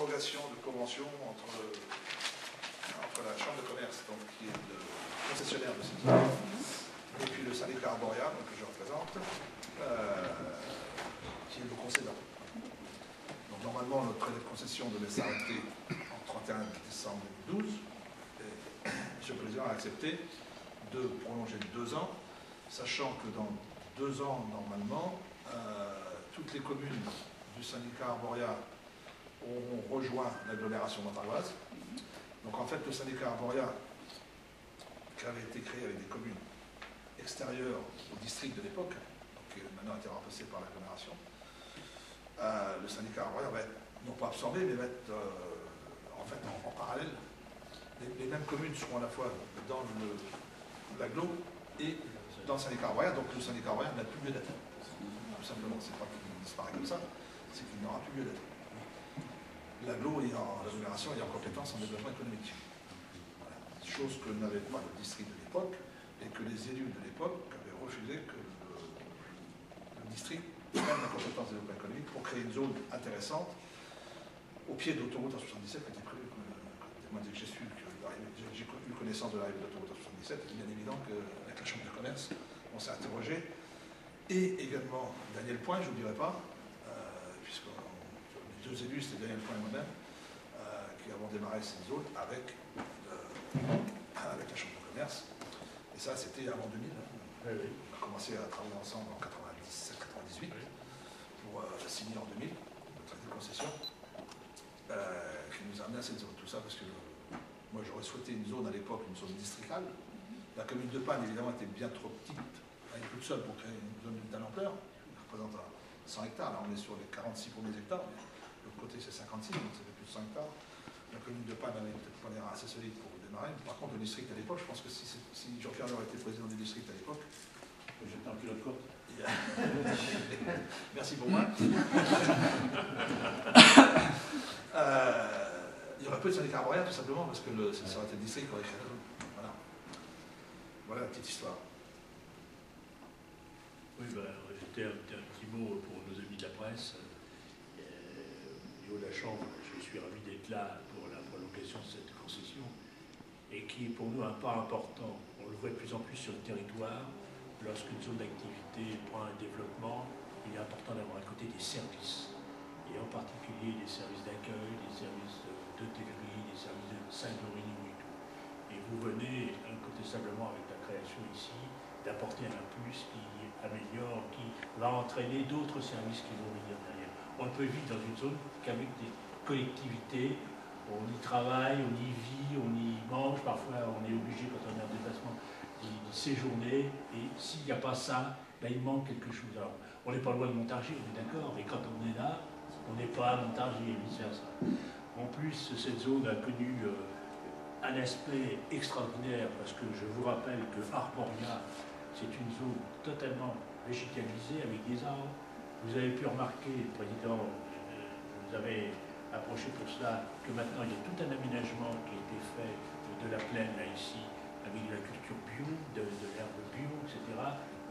prolongation de convention entre la Chambre de commerce, donc, qui est le concessionnaire de cette zone, et puis le syndicat Arboria, que je représente, qui est le concédant. Donc normalement, notre traité de concession devait s'arrêter en 31 décembre 2012. Et M. le Président a accepté de prolonger de 2 ans, sachant que dans 2 ans, normalement, toutes les communes du syndicat Arboria auront rejoint l'agglomération montaroise. Donc en fait, le syndicat Arboria, qui avait été créé avec des communes extérieures au district de l'époque, qui maintenant a été remplacé par l'agglomération, le syndicat Arboria va être, non pas absorbé, mais va être en fait en parallèle. Les mêmes communes seront à la fois dans l'agglo et dans le syndicat Arboria, donc le syndicat Arboria n'a plus lieu d'être. Tout simplement, c'est pas qu'il disparaît comme ça, c'est qu'il n'aura plus lieu d'être. L'agglo et l'agglomération est en compétence en développement économique. Voilà. Chose que n'avait pas le district de l'époque et que les élus de l'époque avaient refusé que le district prenne la compétence de développement économique pour créer une zone intéressante au pied de l'autoroute A77 qui était prévue. Moi, dès que j'ai eu connaissance de l'arrivée de l'autoroute A77, il est bien évident qu'avec la Chambre de commerce, on s'est interrogé. Et également Daniel Point, je ne vous dirai pas, puisque les 2 élus, c'était Daniel Point et moi-même, qui avons démarré cette zone avec la Chambre de commerce. Et ça, c'était avant 2000. Oui, oui. On a commencé à travailler ensemble en 97-98 pour signer en 2000 le traité de concession qui nous a amené à cette zone. Tout ça parce que moi, j'aurais souhaité une zone à l'époque, une zone districtale. La commune de Panne, évidemment, était bien trop petite. Elle est toute seule pour créer une zone d'une telle ampleur. Elle représente 100 hectares. Là, on est sur les 46 premiers hectares. De l'autre côté, c'est 56, donc ça fait plus de 100 hectares. La commune de Panne avait peut-être pas l'air assez solide pour démarrer. Par contre, le district à l'époque, je pense que si Jean-Pierre Leur était président du district à l'époque, j'étais en culotte courte. Merci pour moi. Il n'y aurait pas de syndicat Arboria, tout simplement, parce que ça aurait été le district qui aurait créé la zone. Voilà. Voilà la petite histoire. Oui, un petit mot pour nos amis de la presse. Au niveau de la Chambre, je suis ravi d'être là pour la prolongation de cette concession et qui est pour nous un pas important. On le voit de plus en plus sur le territoire. Lorsqu'une zone d'activité prend un développement, il est important d'avoir à côté des services, et en particulier des services d'accueil, des services d'hôtellerie, des services de Saint-Glory et tout. Et vous venez incontestablement avec la création ici d'apporter un plus qui améliore, qui va entraîner d'autres services qui vont venir derrière. On ne peut vivre dans une zone qu'avec des collectivités, on y travaille, on y vit, on y mange, parfois on est obligé quand on est en déplacement d'y séjourner, et s'il n'y a pas ça, ben, il manque quelque chose. Alors, on n'est pas loin de Montargis, on est d'accord, mais quand on est là, on n'est pas à Montargis et vice-versa. En plus, cette zone a connu un aspect extraordinaire, parce que je vous rappelle que Arboria, c'est une zone totalement végétalisée avec des arbres. Vous avez pu remarquer, le Président, vous avez approché pour cela, que maintenant il y a tout un aménagement qui a été fait de la plaine, là ici, avec de la culture bio, de l'herbe bio, etc.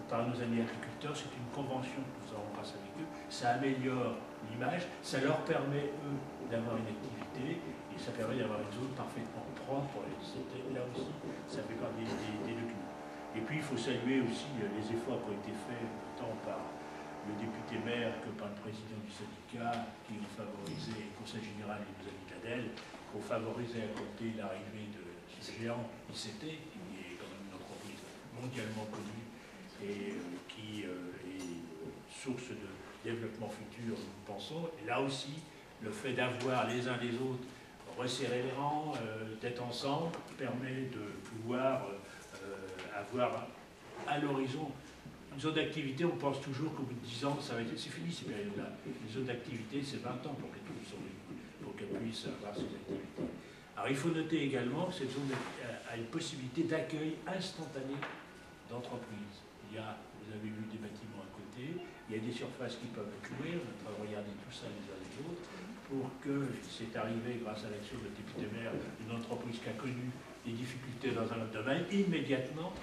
Par nos amis agriculteurs, c'est une convention que nous avons passée avec eux. Ça améliore l'image, ça leur permet, eux, d'avoir une activité, et ça permet d'avoir une zone parfaitement propre. Là aussi, ça fait partie des documents. Et puis, il faut saluer aussi les efforts qui ont été faits, tant par le député maire que par le président du syndicat, qui ont favorisé, le conseil général et nos amis d'Adel, qui ont favorisé à côté l'arrivée de géant ICT, qui est quand même une entreprise mondialement connue et qui est source de développement futur, nous pensons. Et là aussi, le fait d'avoir les uns les autres resserrer les rangs, d'être ensemble, permet de pouvoir avoir à l'horizon une zone d'activité. On pense toujours qu'au bout de 10 ans, c'est fini ces périodes-là. Une zone d'activité, c'est 20 ans pour qu'elle puisse avoir ses activités. Alors il faut noter également que cette zone a une possibilité d'accueil instantané d'entreprises. Vous avez vu des bâtiments à côté, il y a des surfaces qui peuvent être louées, on est en train de regarder tout ça les uns les autres, pour que c'est arrivé grâce à l'action de député maire, une entreprise qui a connu des difficultés dans un autre domaine, immédiatement,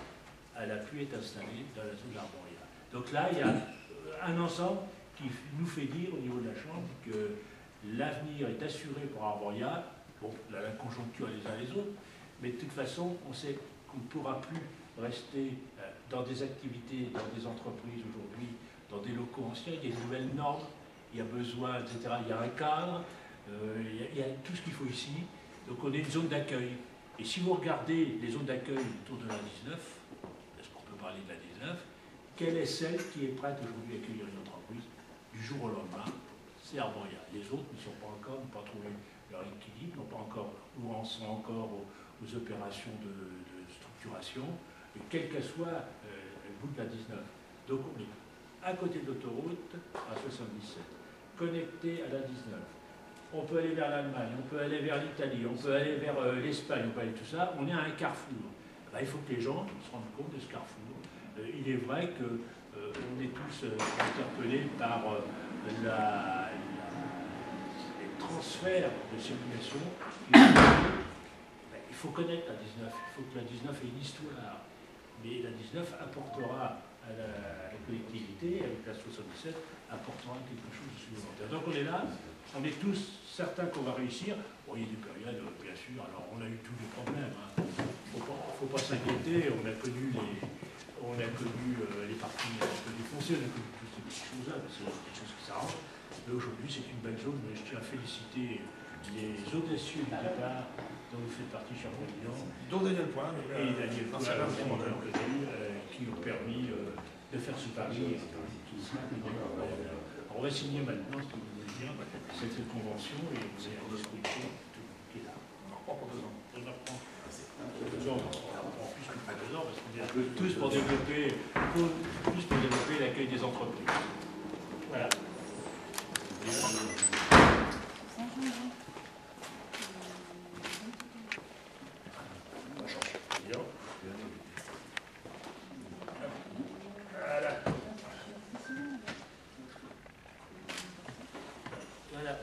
elle a pu être installée dans la zone d'Arboria. Donc là, il y a un ensemble qui nous fait dire au niveau de la Chambre que L'avenir est assuré pour Arboria. Bon, là, la conjoncture les uns les autres, mais de toute façon, on sait qu'on ne pourra plus rester dans des activités, dans des entreprises aujourd'hui, dans des locaux anciens. Il y a de nouvelles normes, il y a besoin, etc. Il y a un cadre, il y a tout ce qu'il faut ici. Donc on est une zone d'accueil. Et si vous regardez les zones d'accueil autour de la 19, est-ce qu'on peut parler de la 19, quelle est celle qui est prête aujourd'hui à accueillir une entreprise du jour au lendemain? C'est Arboria. Les autres ne sont pas encore, n'ont pas trouvé leur équilibre, n'ont pas encore, ou en sont encore aux opérations de structuration, et quel que soit le bout de la 19. Donc on est à côté de l'autoroute, à 77, connecté à la 19. On peut aller vers l'Allemagne, on peut aller vers l'Italie, on peut aller vers l'Espagne, on peut aller tout ça. On est à un carrefour. Ben, il faut que les gens se rendent compte de ce carrefour. Il est vrai qu'on est tous interpellés par les transferts de circulation. Il faut connaître la 19, il faut que la 19 ait une histoire. Mais la 19 apportera à la collectivité, avec la 77, apportera quelque chose de supplémentaire. Donc on est là, on est tous certains qu'on va réussir. Bon, il y a des périodes, bien sûr, alors on a eu tous les problèmes. Il ne faut pas s'inquiéter, on a connu les parties défoncées, on a connu toutes ces petites choses-là, c'est quelque chose qui s'arrange. Mais aujourd'hui, c'est une belle zone, mais je tiens à féliciter les audacieux du départ dont vous faites partie, cher président. Dont Daniel Point, et Daniel Point, qui ont permis de faire ce pari. On va signer maintenant, ce que vous voulez dire, cette convention, et vous allez en discuter qui est là. On en reprend pour 2 ans. On en reprend. 2 ans, on reprend plus que 2 ans, parce qu'on est tous pour développer l'accueil des entreprises. Voilà. Voilà.